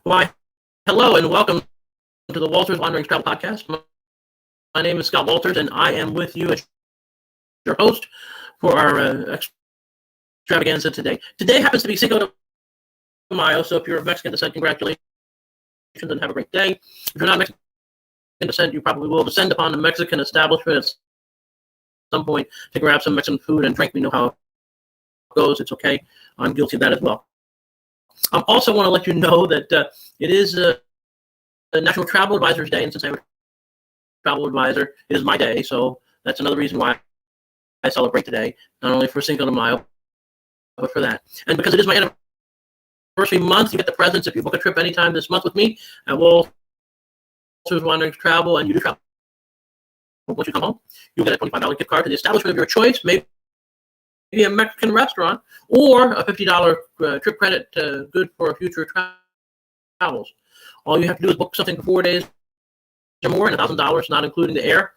Why, hello and welcome to the Walters Wandering Travel Podcast. My name is Scott Walters, and I am with you as your host for our extravaganza today. Today happens to be Cinco de Mayo, so if you're of Mexican descent, congratulations and have a great day. If you're not Mexican descent, you probably will descend upon a Mexican establishment at some point to grab some Mexican food and drink. We know how it goes. It's okay. I'm guilty of that as well. I also want to let you know that it is National Travel Advisors Day, and since I'm a travel advisor, it is my day, so that's another reason why I celebrate today, not only for Cinco de Mayo, but for that. And because it is my anniversary month, you get the presents if you book a trip anytime this month with me at Walters Wandering Travel, and you do travel. Once you come home, you'll get a $25 gift card to the establishment of your choice, maybe a Mexican restaurant, or a $50 trip credit good for future travels. All you have to do is book something for 4 days or more, and $1,000, not including the air,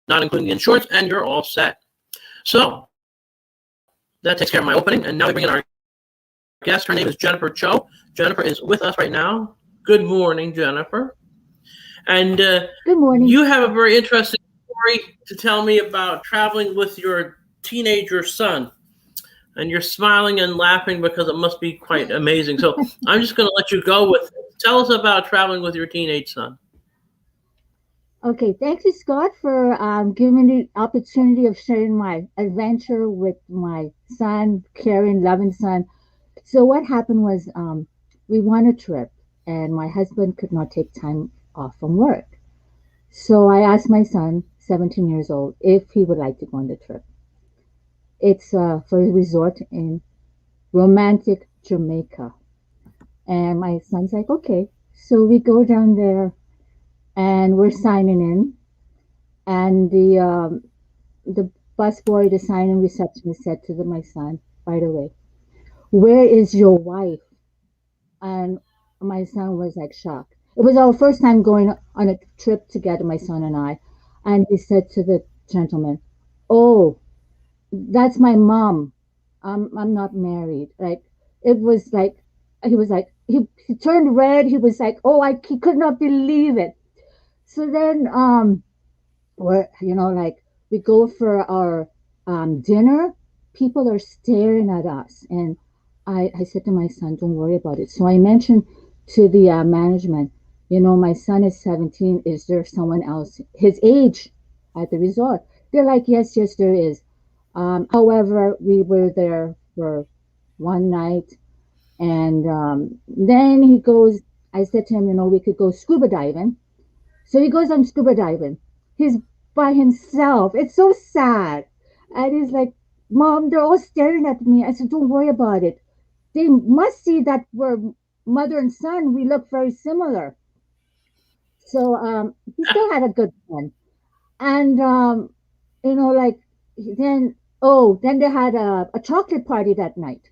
not including the insurance, and you're all set. So that takes care of my opening, and now we bring in our guest. Her name is Jennifer Cho. Jennifer is with us right now. Good morning, Jennifer. And Good morning. you have a very interesting story to tell me about traveling with your teenager son. And you're smiling and laughing because it must be quite amazing. So I'm just going to let you go with it. Tell us about traveling with your teenage son. Okay, thank you, Scott, for giving me the opportunity of sharing my adventure with my son, caring, loving son. So what happened was we went on a trip, and my husband could not take time off from work. So I asked my son, 17 years old, if he would like to go on the trip. It's for a resort in romantic Jamaica. And my son's like, okay. So we go down there and we're signing in. And the busboy, the sign-in receptionist said to my son right away, "Where is your wife?" And my son was like shocked. It was our first time going on a trip together, my son and I. And he said to the gentleman, "Oh, that's my mom. I'm not married." Like it was like he was like he turned red. He was like, "Oh, he could not believe it." So then we're like we go for our dinner. People are staring at us, and I said to my son, "Don't worry about it." So I mentioned to the management, my son is 17. Is there someone else his age at the resort? They're like, yes, there is. However, we were there for one night, and then he goes. I said to him, we could go scuba diving. So he goes on scuba diving. He's by himself. It's so sad. And he's like, "Mom, they're all staring at me." I said, "Don't worry about it. They must see that we're mother and son. We look very similar." So he still had a good one. And, like, then they had a chocolate party that night.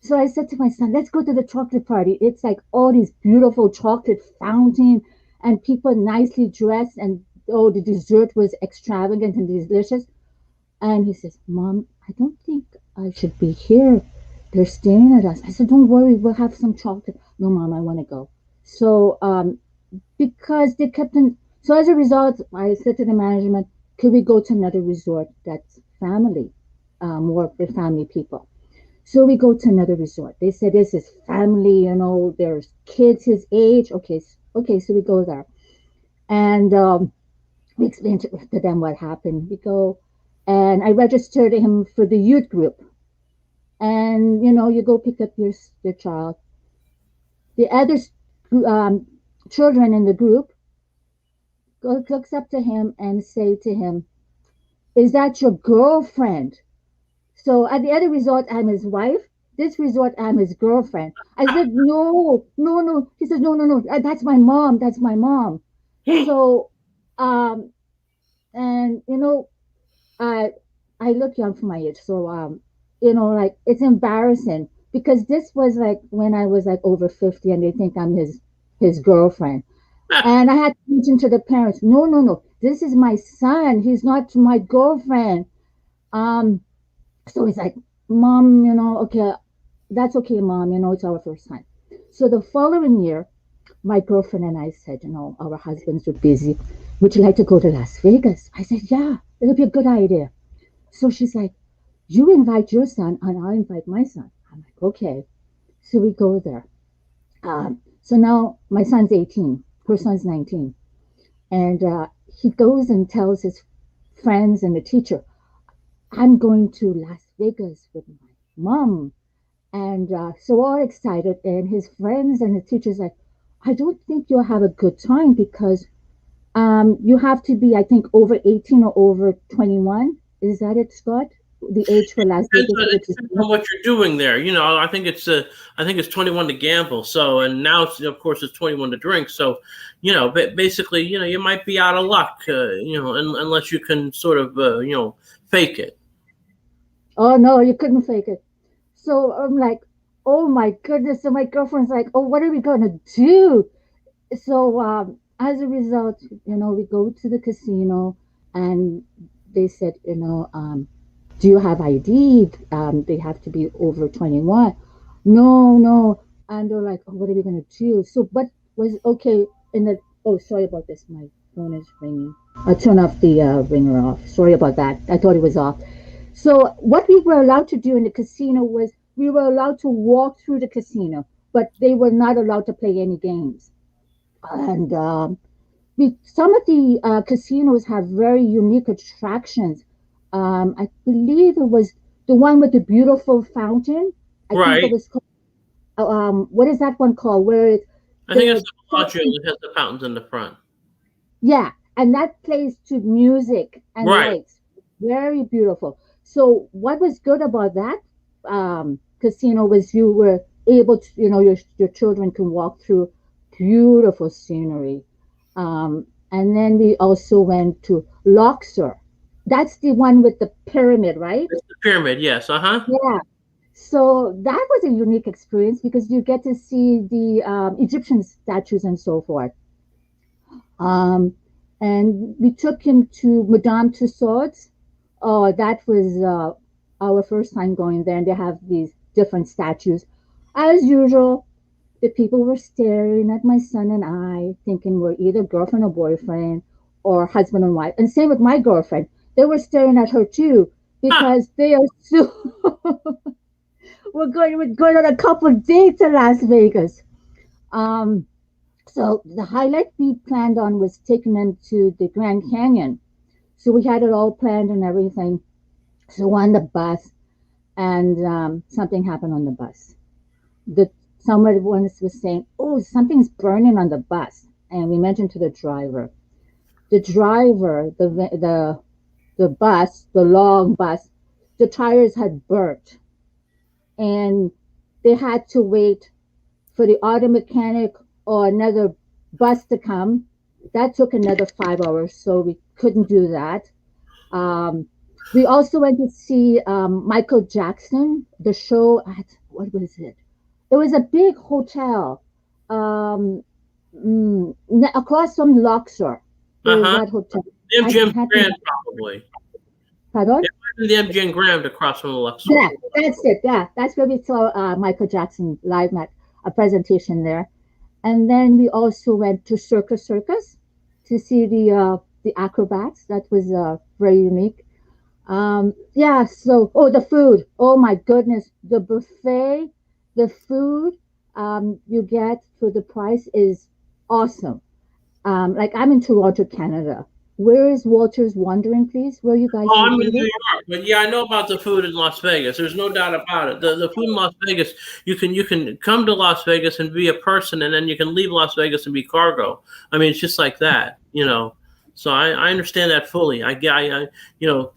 So I said to my son, "Let's go to the chocolate party." It's like all these beautiful chocolate fountain and people nicely dressed, and the dessert was extravagant and delicious. And he says, "Mom, I don't think I should be here. They're staring at us." I said, "Don't worry, we'll have some chocolate." "No, Mom, I want to go." So because they kept on, so as a result, I said to the management, "Could we go to another resort that's family, more for family people?" So we go to another resort. They said, "This is family, there's kids his age." Okay, okay, so we go there. And we explained to them what happened. We go, and I registered him for the youth group. And, you go pick up your child. The other children in the group looks up to him and say to him, "Is that your girlfriend?" So at the other resort, I'm his wife. This resort, I'm his girlfriend. I said, "No, no, no." He says, "No, no, no. That's my mom. That's my mom." So, um, and I I look young for my age. So, like it's embarrassing because this was like when I was like over 50, and they think I'm his girlfriend. And I had to mention to the parents, "No, no, no. This is my son. He's not my girlfriend." Um, so he's like, "Mom, okay, that's okay, Mom. It's our first time." So the following year, my girlfriend and I said, our husbands were busy. Would you like to go to Las Vegas? I said, yeah, it'll be a good idea. So she's like, you invite your son and I'll invite my son. I'm like, okay. So we go there. So now my son's 18, her son's 19. And he goes and tells his friends and the teacher, I'm going to Las Vegas with my mom. And so all excited. And his friends and the teachers like, I don't think you'll have a good time because you have to be, I think, over 18 or over 21. Is that it, Scott? The age for Las Vegas? It depends on what you're doing there. I think it's 21 to gamble. So, and now of course it's 21 to drink. So, basically, you might be out of luck. Unless you can sort of fake it. Oh no, you couldn't fake it. So I'm like, oh my goodness. So my girlfriend's like, oh, what are we gonna do? So as a result, we go to the casino, and they said, do you have ID? They have to be over 21. No, no. And they're like, oh, what are we going to do? So, but was okay oh, sorry about this. My phone is ringing. I'll turn off the ringer off. Sorry about that. I thought it was off. So, what we were allowed to do in the casino was we were allowed to walk through the casino, but they were not allowed to play any games. And some of the casinos have very unique attractions. I believe it was the one with the beautiful fountain. I right. think it was called, what is that one called? I think it's the Bellagio that has the fountains in the front. Yeah, and that plays to music and lights. Very beautiful. So what was good about that casino was you were able to, your children can walk through beautiful scenery. And then we also went to Luxor. That's the one with the pyramid, right? It's the pyramid, yes. Yeah. So that was a unique experience because you get to see the Egyptian statues and so forth. And we took him to Madame Tussauds. Oh, that was our first time going there, and they have these different statues. As usual, the people were staring at my son and I, thinking we're either girlfriend or boyfriend or husband and wife. And same with my girlfriend. They were staring at her too because they are so. we're going on a couple dates in Las Vegas. So the highlight we planned on was taking them to the Grand Canyon. So we had it all planned and everything. So on the bus, and something happened on the bus. Someone once was saying, "Oh, something's burning on the bus," and we mentioned to the driver. The driver, the bus, the long bus, the tires had burnt, and they had to wait for the auto mechanic or another bus to come. That took another 5 hours, so we couldn't do that. We also went to see Michael Jackson, the show at, what was it? It was a big hotel across from Luxor. That hotel. The MGM Grand, probably. Pardon? The MGM Grand across from Luxor. Yeah, that's it. Yeah, that's where we saw Michael Jackson live at a presentation there. And then we also went to Circus to see the acrobats. That was very unique. The food. Oh my goodness, the buffet, the food you get for the price is awesome. Like I'm in Toronto, Canada. Where is Walter's Wandering, please? Where are you guys? Oh, I'm in New York, but yeah, I know about the food in Las Vegas. There's no doubt about it. The food in Las Vegas, you can come to Las Vegas and be a person, and then you can leave Las Vegas and be cargo. I mean, it's just like that, So I understand that fully.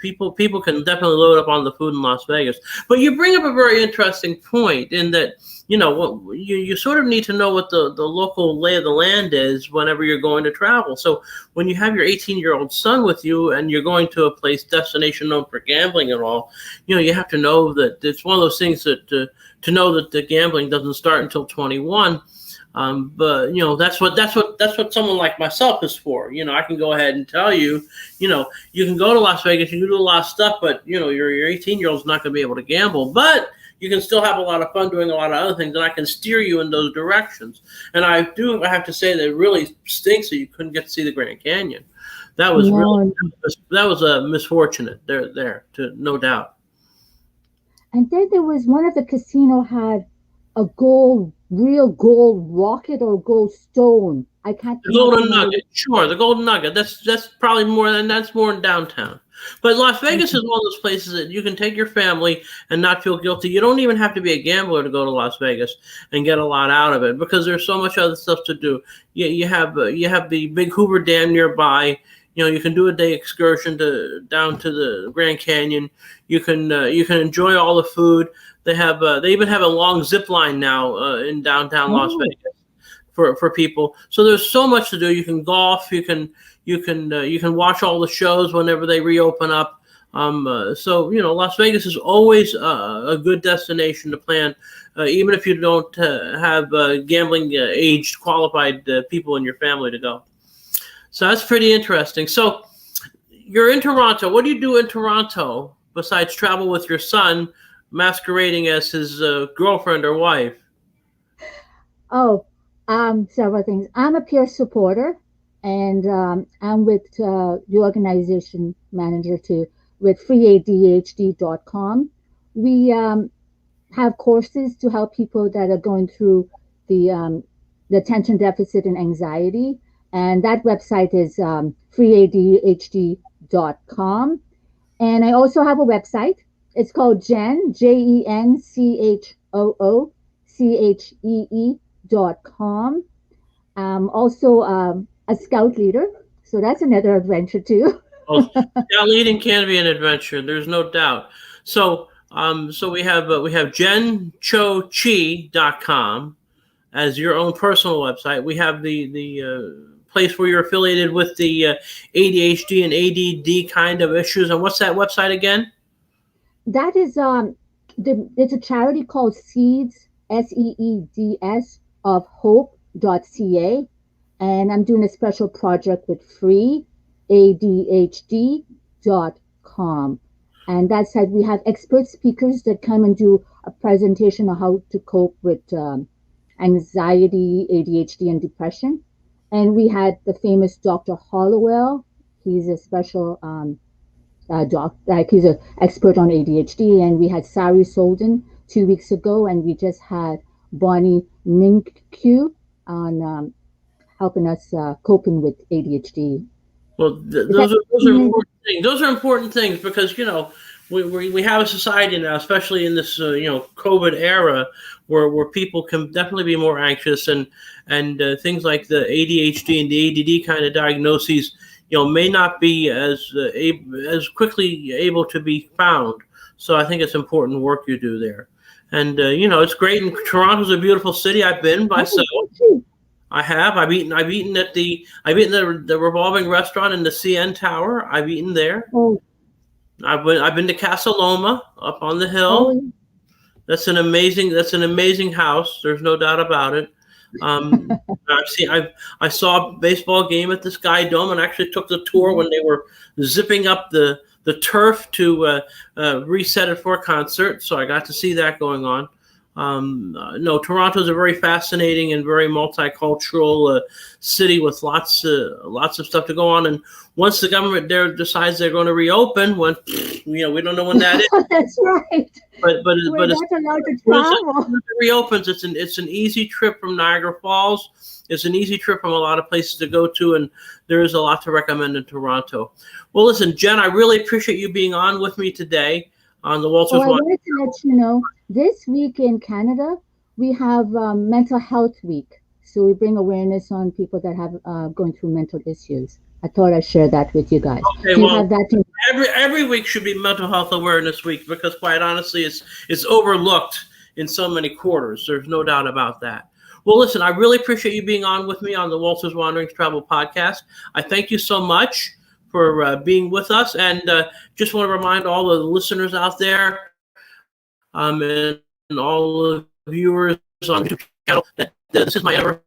People can definitely load up on the food in Las Vegas. But you bring up a very interesting point in that, you sort of need to know what the local lay of the land is whenever you're going to travel. So when you have your 18-year-old son with you and you're going to a destination known for gambling and all, you have to know that it's one of those things that to know that the gambling doesn't start until 21. But that's what someone like myself is for. I can go ahead and tell you, you can go to Las Vegas, you can do a lot of stuff, but your 18-year-old's not going to be able to gamble. But you can still have a lot of fun doing a lot of other things, and I can steer you in those directions. And I have to say that it really stinks that you couldn't get to see the Grand Canyon. That was really, No. that was a misfortunate to no doubt. And then there was one of the casino had a real gold rocket or gold stone. I can't The not Golden remember. Nugget, sure, the Golden Nugget. That's probably more than that's more in downtown. But Las Vegas is one of those places that you can take your family and not feel guilty. You don't even have to be a gambler to go to Las Vegas and get a lot out of it because there's so much other stuff to do. You have the big Hoover Dam nearby. You can do a day excursion down to the Grand Canyon. You can enjoy all the food. They even have a long zip line now in downtown Las Oh, Vegas for people. So there's so much to do. You can golf. You can watch all the shows whenever they reopen up. So Las Vegas is always a good destination to plan, even if you don't have gambling aged qualified people in your family to go. So that's pretty interesting. So you're in Toronto. What do you do in Toronto besides travel with your son, masquerading as his girlfriend or wife? oh, several things. I'm a peer supporter, and I'm with the organization manager too with freeadhd.com. We have courses to help people that are going through the attention deficit and anxiety. And that website is freeadhd.com. And I also have a website. It's called JenChooChee.com. I'm also a scout leader. So that's another adventure too. Well, yeah, leading can be an adventure. There's no doubt. So we have JenChooChee.com as your own personal website. We have the place where you're affiliated with the ADHD and ADD kind of issues. And what's that website again? That is it's a charity called Seeds, SEEDS of Hope.ca, and I'm doing a special project with freeadhd.com. And that said, we have expert speakers that come and do a presentation on how to cope with anxiety, ADHD, and depression. And we had the famous Dr. Hollowell. He's a special like he's an expert on ADHD, and we had Sari Solden 2 weeks ago, and we just had Bonnie Minkyu on helping us coping with ADHD. Well, those are important things. Those are important things because we have a society now, especially in this COVID era, where people can definitely be more anxious and things like the ADHD and the ADD kind of diagnoses, may not be as quickly able to be found. So I think it's important work you do there, and it's great. And Toronto's a beautiful city. I've been myself. I have. I've eaten at the revolving restaurant in the CN Tower. I've eaten there. Oh, I've been to Casa Loma up on the hill. oh, That's an amazing house. There's no doubt about it. I saw a baseball game at the Sky Dome and actually took the tour when they were zipping up the turf to reset it for a concert. So I got to see that going on. No, Toronto is a very fascinating and very multicultural city with lots of stuff to go on. And once the government there decides they're going to reopen, we don't know when that is. that's right. But We're as not allowed to soon as travel. it reopens, it's an easy trip from Niagara Falls. It's an easy trip from a lot of places to go to, and there is a lot to recommend in Toronto. Well, listen, Jen, I really appreciate you being on with me today on the Walters. Oh, I wanted to let you know, this week in Canada, we have Mental Health Week. So we bring awareness on people that have going through mental issues. I thought I'd share that with you guys. Okay, Do you well, have that too? every week should be Mental Health Awareness Week because, quite honestly, it's overlooked in so many quarters. There's no doubt about that. Well, listen, I really appreciate you being on with me on the Walters Wanderings Travel Podcast. I thank you so much for being with us, and just want to remind all the listeners out there and all the viewers on the YouTube channel that this is my anniversary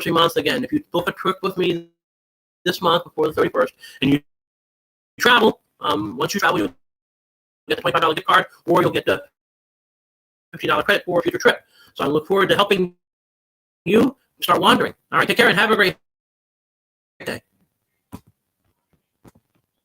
month again. If you book a trip with me this month before the 31st and you travel, once you travel, you'll get a $25 gift card, or you'll get $50 credit for a future trip. So I look forward to helping you start wandering. All right, take care and have a great day.